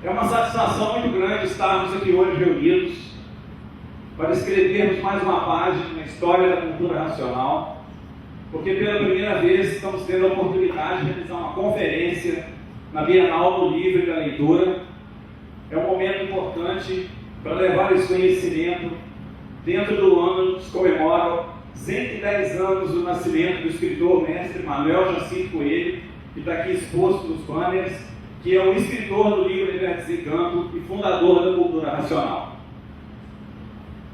É uma satisfação muito grande estarmos aqui hoje reunidos para escrevermos mais uma página na história da cultura racional, porque pela primeira vez estamos tendo a oportunidade de realizar uma conferência na Bienal do Livro e da Leitura. É um momento importante para levar esse conhecimento dentro do ano que se comemora 110 anos do nascimento do escritor mestre Manuel Jacinto Coelho, que está aqui exposto nos banners, que é o escritor do livro Libertas e Campo e fundador da cultura racional.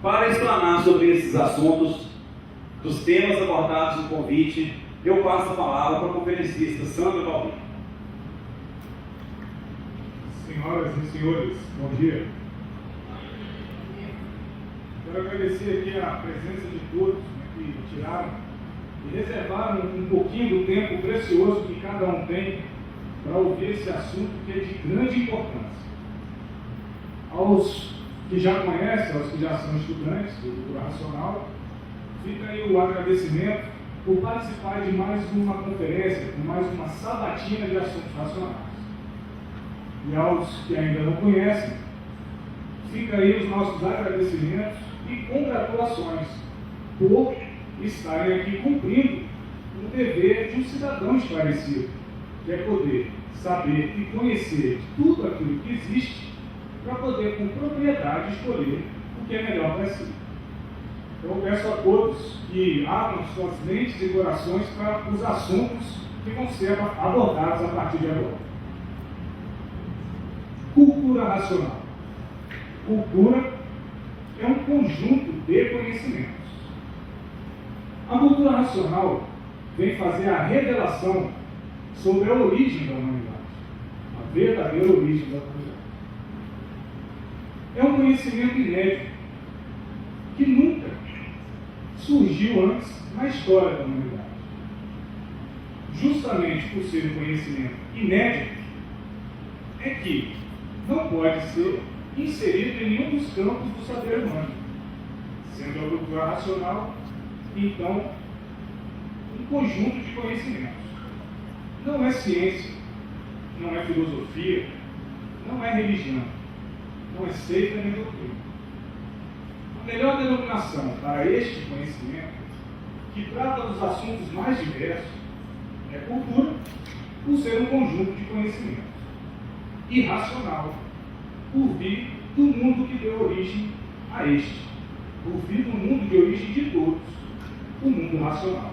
Para explanar sobre esses assuntos, dos temas abordados no convite, eu passo a palavra para a conferencista Sandra Balbino. Senhoras e senhores, bom dia. Quero agradecer aqui a presença de todos que tiraram e reservaram um pouquinho do tempo precioso que cada um tem para ouvir esse assunto que é de grande importância. Aos que já conhecem, aos que já são estudantes do Cultura Racional, fica aí o agradecimento por participar de mais uma conferência, com mais uma sabatina de assuntos racionais. E aos que ainda não conhecem, fica aí os nossos agradecimentos e congratulações por estarem aqui cumprindo o dever de um cidadão esclarecido, que é poder saber e conhecer tudo aquilo que existe para poder, com propriedade, escolher o que é melhor para si. Então, eu peço a todos que abram suas mentes e corações para os assuntos que vão ser abordados a partir de agora. Cultura racional. Cultura é um conjunto de conhecimentos. A cultura racional vem fazer a revelação sobre a origem da humanidade, a verdadeira origem da humanidade. É um conhecimento inédito que nunca surgiu antes na história da humanidade. Justamente por ser um conhecimento inédito, é que não pode ser inserido em nenhum dos campos do saber humano, sendo a cultura racional, então, um conjunto de conhecimentos. Não é ciência, não é filosofia, não é religião, não é seita nem doutrina. A melhor denominação para este conhecimento, que trata dos assuntos mais diversos, é cultura, por ser um conjunto de conhecimentos. E racional, por vir do mundo que deu origem a este, por vir do mundo de origem de todos, o mundo racional.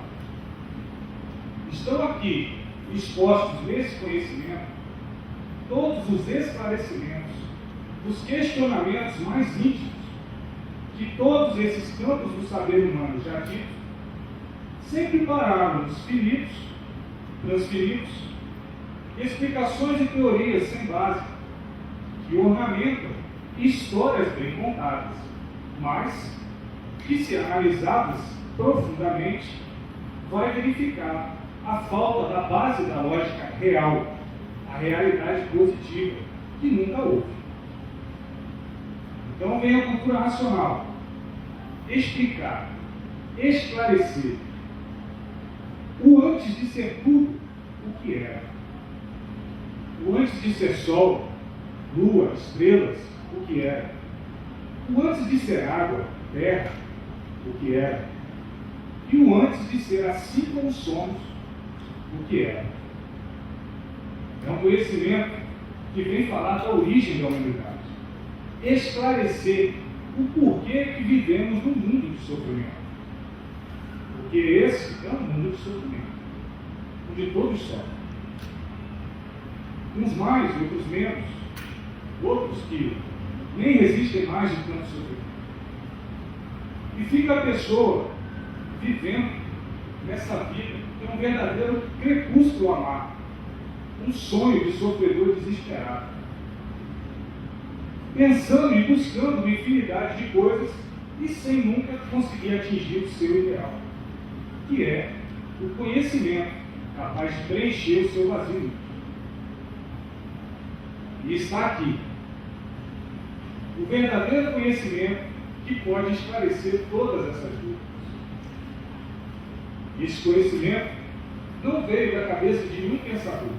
Estão aqui expostos nesse conhecimento todos os esclarecimentos, os questionamentos mais íntimos que todos esses campos do saber humano já ditos, sempre pararam nos finitos, transferidos, explicações e teorias sem base, que ornamentam histórias bem contadas, mas que, se analisadas profundamente, vai verificar a falta da base da lógica real, a realidade positiva, que nunca houve. Então vem a cultura racional explicar, esclarecer o antes de ser tudo o que era. O antes de ser sol, lua, estrelas, o que era. O antes de ser água, terra, o que era. E o antes de ser assim como somos, o que era. É um conhecimento que vem falar da origem da humanidade. Esclarecer o porquê que vivemos num mundo de sofrimento. Porque esse é um mundo de sofrimento, onde todos sofrem. Uns mais, outros menos, outros que nem resistem mais de tanto sofrimento. E fica a pessoa vivendo nessa vida que é um verdadeiro crepúsculo amargo, um sonho de sofredor desesperado, pensando e buscando uma infinidade de coisas e sem nunca conseguir atingir o seu ideal, que é o conhecimento capaz de preencher o seu vazio. E está aqui o verdadeiro conhecimento que pode esclarecer todas essas dúvidas. Esse conhecimento não veio da cabeça de nenhum pensador.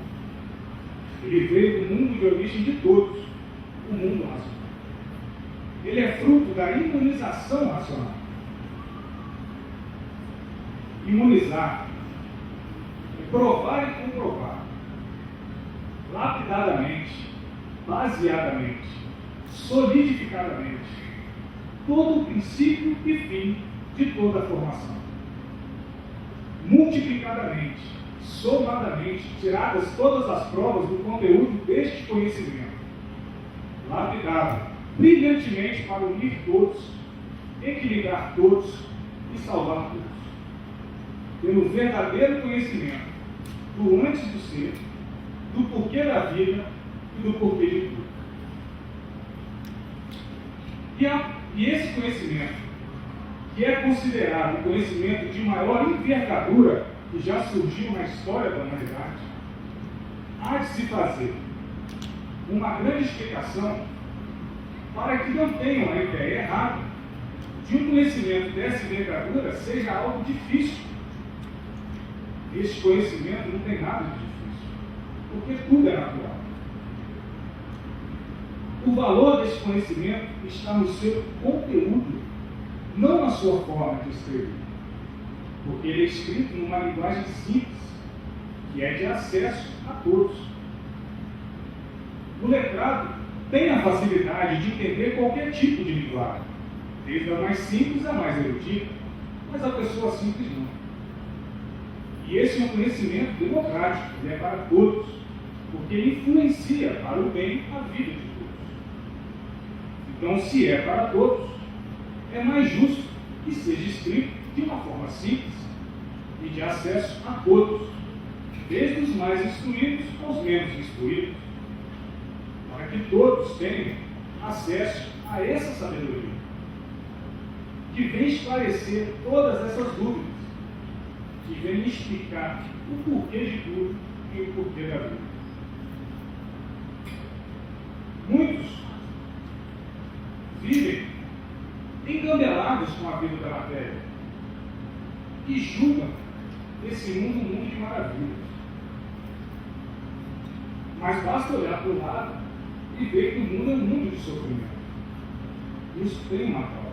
Ele veio do mundo de origem de todos, o mundo racional. Ele é fruto da imunização racional. Imunizar é provar e comprovar, lapidadamente, baseadamente, solidificadamente, todo o princípio e fim de toda a formação. Multiplicadamente, somadamente, tiradas todas as provas do conteúdo deste conhecimento, lapidado brilhantemente para unir todos, equilibrar todos e salvar todos. Pelo verdadeiro conhecimento do antes do ser, do porquê da vida e do porquê de tudo. E esse conhecimento, que é considerado o conhecimento de maior envergadura que já surgiu na história da humanidade, há de se fazer uma grande explicação para que não tenham a ideia errada de um conhecimento dessa envergadura seja algo difícil. Este conhecimento não tem nada de difícil, porque tudo é natural. O valor desse conhecimento está no seu conteúdo, não na sua forma de escrever, porque ele é escrito numa linguagem simples, que é de acesso a todos. O letrado tem a facilidade de entender qualquer tipo de linguagem, desde a mais simples à mais erudita, mas a pessoa simples não. E esse é um conhecimento democrático, ele é para todos, porque ele influencia para o bem a vida de todos. Então, se é para todos, é mais justo que seja escrito de uma forma simples e de acesso a todos, desde os mais instruídos aos menos instruídos, para que todos tenham acesso a essa sabedoria, que vem esclarecer todas essas dúvidas, que vem explicar o porquê de tudo e o porquê da vida. Muitos vivem engambelados com a vida da matéria e julgam esse mundo um mundo de maravilhas. Mas basta olhar para o lado e ver que o mundo é um mundo de sofrimento. Isso tem uma causa.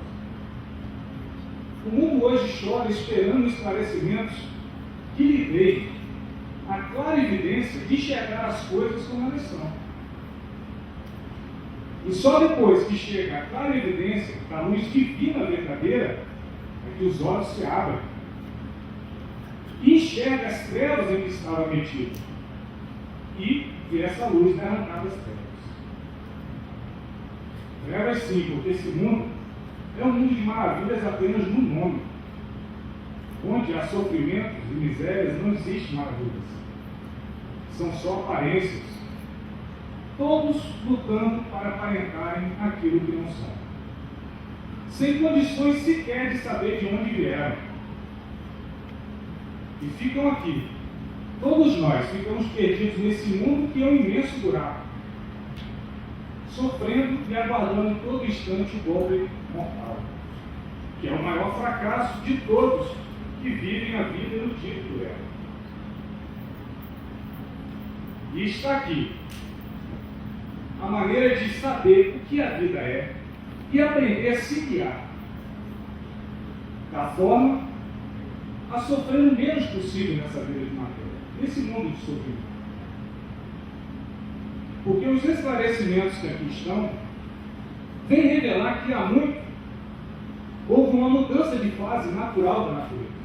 O mundo hoje chora esperando esclarecimentos que lhe deem a clara evidência de enxergar as coisas como elas são. E só depois que chega a clara evidência da luz divina verdadeira é que os olhos se abrem e enxerga as trevas em que estava metido e vê essa luz derramada das trevas. Trevas sim, porque esse mundo é um mundo de maravilhas apenas no nome. Onde há sofrimentos e misérias não existe maravilhas. São só aparências. Todos lutando para aparentarem aquilo que não são. Sem condições sequer de saber de onde vieram. E ficam aqui. Todos nós ficamos perdidos nesse mundo que é um imenso buraco, sofrendo e aguardando todo instante o golpe mortal, que é o maior fracasso de todos que vivem a vida iludido dela. E está aqui a maneira de saber o que a vida é e aprender a se guiar da forma a sofrer o menos possível nessa vida de matéria, nesse mundo de sofrimento. Porque os esclarecimentos que aqui estão vêm revelar que há muito houve uma mudança de fase natural da natureza.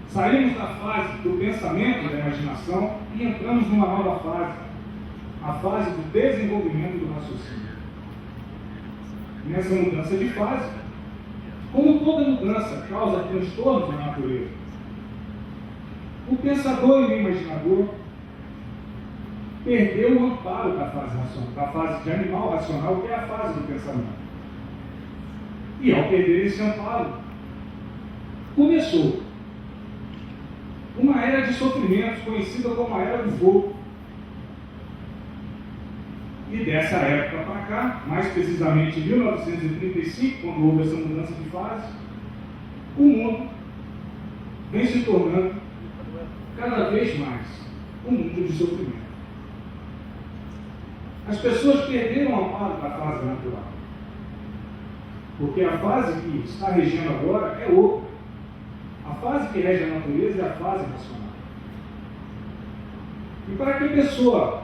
Saímos da fase do pensamento e da imaginação e entramos numa nova fase, a fase do desenvolvimento do raciocínio. Nessa mudança de fase, como toda mudança causa transtornos na natureza, o pensador e o imaginador perdeu o amparo da fase racional, da fase de animal racional, que é a fase do pensamento. E ao perder esse amparo, começou uma era de sofrimentos conhecida como a Era do Fogo. E dessa época para cá, mais precisamente em 1935, quando houve essa mudança de fase, o mundo vem se tornando cada vez mais um mundo de sofrimento. As pessoas perderam o amparo da fase natural. Porque a fase que está regendo agora é outra. A fase que rege a natureza é a fase racional. E para que a pessoa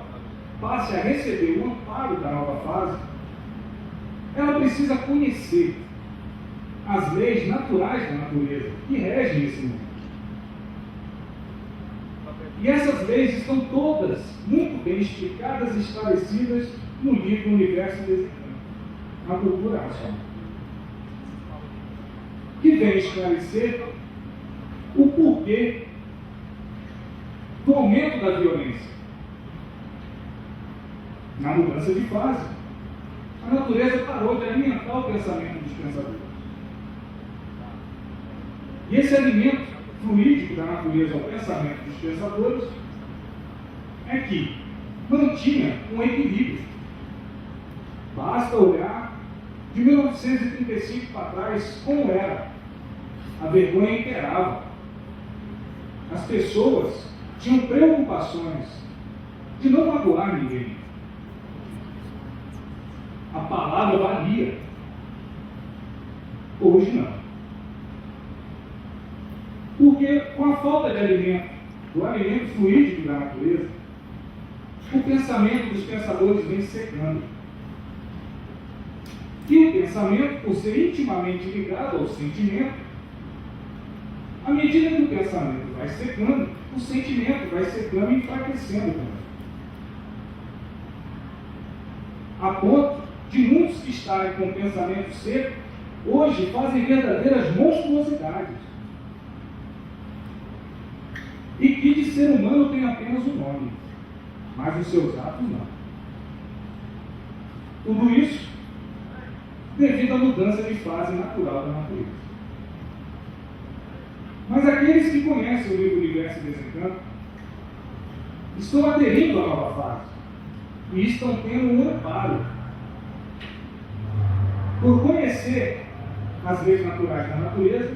passe a receber o amparo da nova fase, ela precisa conhecer as leis naturais da natureza que regem esse mundo. E essas leis estão todas muito bem explicadas e esclarecidas no livro Universo Desencanto, na cultura racional, que vem esclarecer o porquê do aumento da violência na mudança de fase. A natureza parou de alimentar o pensamento dos pensadores. E esse alimento fluídico da natureza ao pensamento dos pensadores é que mantinha um equilíbrio. Basta olhar de 1935 para trás como era. A vergonha imperava. As pessoas tinham preocupações de não magoar ninguém. A palavra valia. Hoje não. Porque com a falta de alimento, do alimento fluídico da natureza, o pensamento dos pensadores vem secando. E o pensamento, por ser intimamente ligado ao sentimento, à medida que o pensamento vai secando, o sentimento vai secando e enfraquecendo também. A ponto de muitos que estarem com o pensamento seco, hoje fazem verdadeiras monstruosidades. E que de ser humano tem apenas o nome, mas os seus atos não. Tudo isso devido à mudança de fase natural da natureza. Mas aqueles que conhecem o livro Universo Desencanto estão aderindo à nova fase e estão tendo um amparo por conhecer as leis naturais da natureza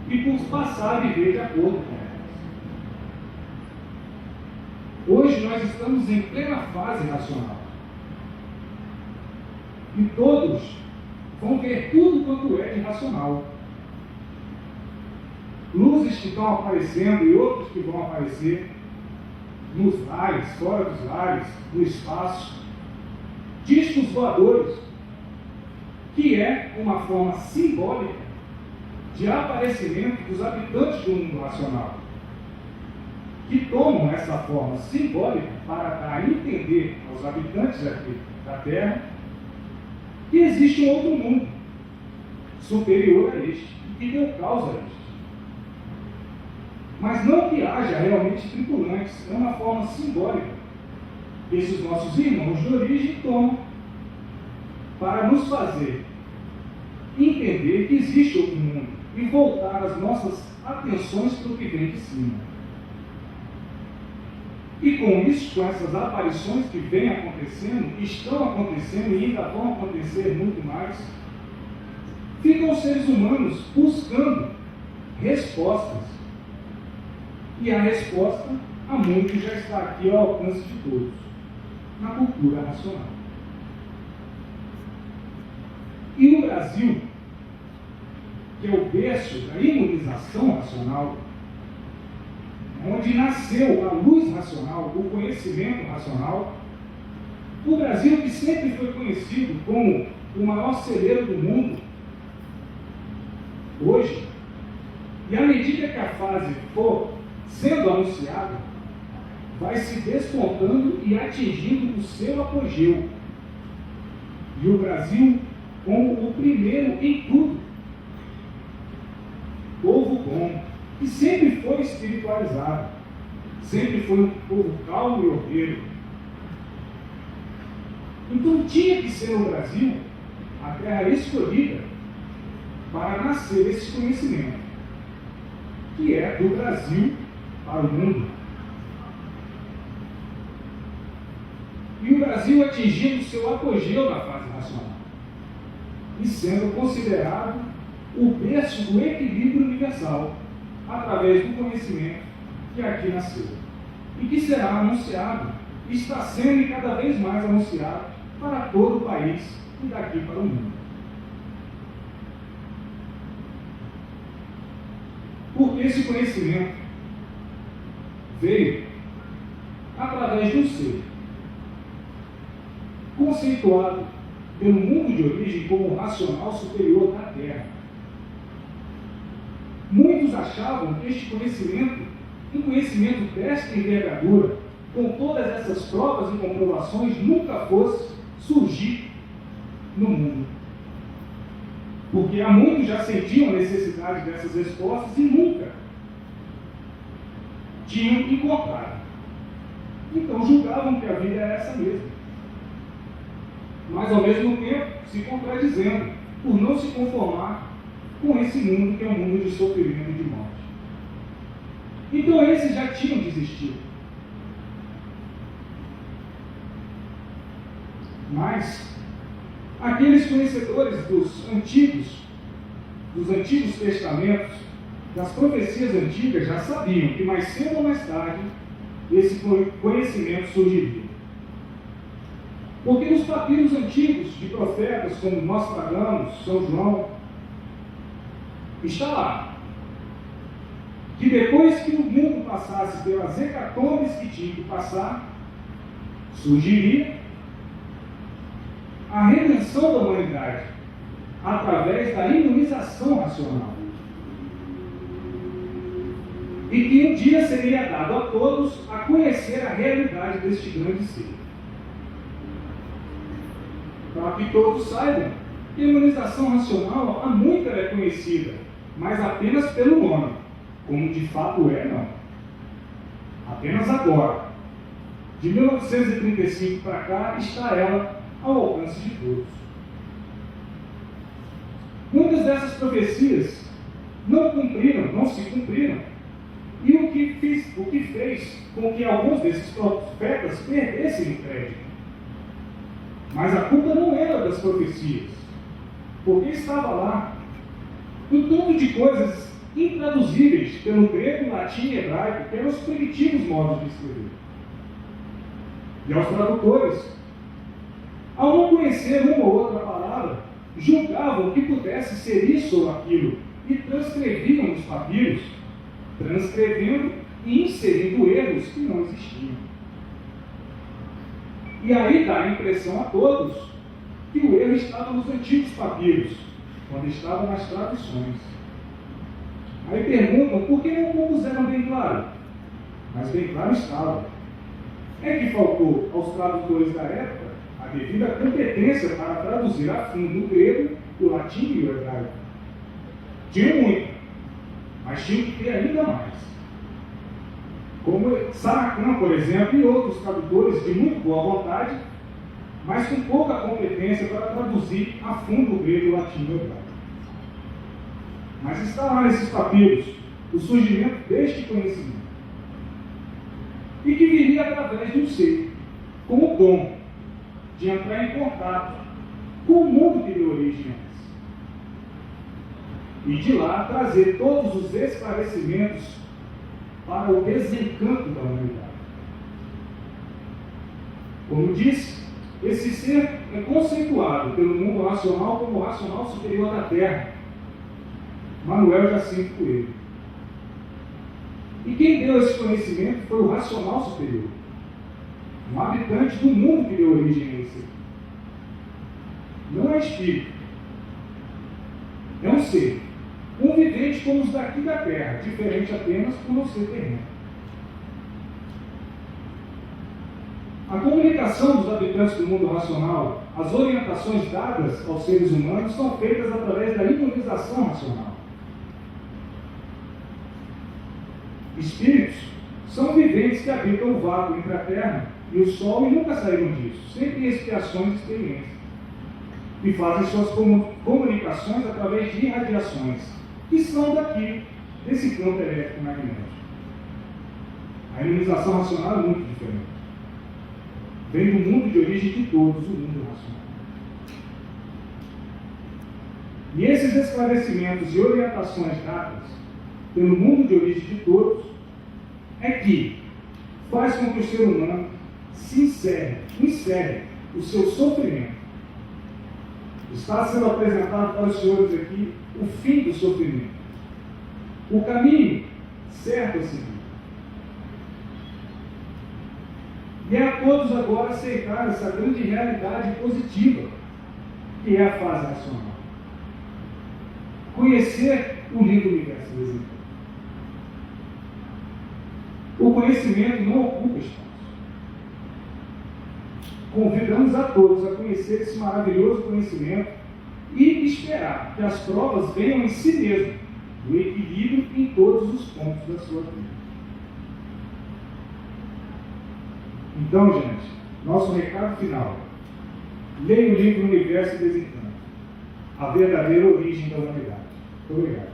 e por passar a viver de acordo com elas. Hoje nós estamos em plena fase racional. E todos vão ver tudo quanto é irracional. Luzes que estão aparecendo e outros que vão aparecer nos lares, fora dos lares, no espaço. Discos voadores, que é uma forma simbólica de aparecimento dos habitantes do mundo racional, que tomam essa forma simbólica para dar a entender aos habitantes aqui da Terra que existe um outro mundo superior a este, que deu causa a este. Mas não que haja realmente tripulantes, é uma forma simbólica que esses nossos irmãos de origem tomam para nos fazer entender que existe outro mundo e voltar as nossas atenções para o que vem de cima. E com isso, com essas aparições que vêm acontecendo, que estão acontecendo e ainda vão acontecer muito mais, ficam os seres humanos buscando respostas. E a resposta, há muito, já está aqui ao alcance de todos, na cultura racional. E no Brasil, que é o berço da imunização racional, onde nasceu a luz racional, o conhecimento racional, o Brasil, que sempre foi conhecido como o maior celeiro do mundo, hoje, e à medida que a fase for sendo anunciada, vai se despontando e atingindo o seu apogeu. E o Brasil como o primeiro em tudo. Povo bom, que sempre foi espiritualizado, sempre foi um povo calmo e ordeiro. Então tinha que ser o Brasil a terra escolhida para nascer esse conhecimento, que é do Brasil para o mundo. E o Brasil atingindo seu apogeu na fase racional e sendo considerado o berço do equilíbrio universal através do conhecimento que aqui nasceu e que será anunciado está sendo cada vez mais anunciado para todo o país e daqui para o mundo. Porque esse conhecimento veio através de um ser conceituado pelo mundo de origem como racional superior da Terra. Muitos achavam que este conhecimento, um conhecimento desta envergadura, com todas essas provas e comprovações, nunca fosse surgir no mundo. Porque há muitos já sentiam a necessidade dessas respostas e nunca tinham encontrado. Então julgavam que a vida era essa mesma. Mas ao mesmo tempo se contradizendo por não se conformar com esse mundo que é um mundo de sofrimento e de morte. Então esses já tinham desistido. Mas aqueles conhecedores dos antigos testamentos, das profecias antigas, já sabiam que mais cedo ou mais tarde esse conhecimento surgiria. Porque nos papiros antigos de profetas como Nostradamus, São João, está lá que depois que o mundo passasse pelas hecatombes que tinha que passar, surgiria a redenção da humanidade através da imunização racional. E que um dia seria dado a todos a conhecer a realidade deste grande ser. Para que todos saibam que a imunização racional há muito é conhecida, mas apenas pelo nome, como de fato é, não. Apenas agora, de 1935 para cá, está ela ao alcance de todos. Muitas dessas profecias não se cumpriram, e o que fez com que alguns desses profetas perdessem o crédito. Mas a culpa não era das profecias, porque estava lá um tanto de coisas intraduzíveis pelo grego, latim e hebraico, que eram os primitivos modos de escrever. E aos tradutores, ao não conhecer uma ou outra palavra, julgavam que pudesse ser isso ou aquilo, e transcreviam os papiros, transcrevendo e inserindo erros que não existiam. E aí dá a impressão a todos que o erro estava nos antigos papiros, quando estava nas traduções. Aí perguntam por que não compuseram bem claro? Mas bem claro estava. É que faltou aos tradutores da época a devida competência para traduzir a fundo o grego, o latim e o hebraico. Tinham muito, mas tinham que ter ainda mais. Como Saracan, por exemplo, e outros tradutores de muito boa vontade, mas com pouca competência para traduzir a fundo o grego, o latim e o hebraico. Mas está lá nesses papiros o surgimento deste conhecimento. E que viria através de um ser, com o dom de entrar em contato com o mundo que deu origem antes. E de lá trazer todos os esclarecimentos para o desencanto da humanidade. Como disse, esse ser é conceituado pelo mundo racional como o racional superior da Terra. Manuel Jacinto Coelho. E quem deu esse conhecimento foi o racional superior, um habitante do mundo que deu origem a esse. Não é espírito, é um ser, um vivente como os daqui da Terra, diferente apenas por não ser terreno. A comunicação dos habitantes do mundo racional, as orientações dadas aos seres humanos são feitas através da imunização racional. Espíritos são viventes que habitam o vácuo entre a Terra e o Sol e nunca saíram disso, sempre em expiações e experiências. E fazem suas comunicações através de irradiações, que são daqui, desse campo elétrico magnético. A imunização racional é muito diferente. Vem do mundo de origem de todos, o mundo racional. E esses esclarecimentos e orientações dadas pelo mundo de origem de todos é que faz com que o ser humano encerre o seu sofrimento. Está sendo apresentado para os senhores aqui o fim do sofrimento, o caminho certo a seguir. E é a todos agora aceitar essa grande realidade positiva, que é a fase racional. Conhecer o livro Universo Desencanto. O conhecimento não ocupa espaço. Convidamos a todos a conhecer esse maravilhoso conhecimento e esperar que as provas venham em si mesmo, do equilíbrio em todos os pontos da sua vida. Então, gente, nosso recado final. Leia o livro Universo e Desencanto, a verdadeira origem da humanidade. Muito obrigado.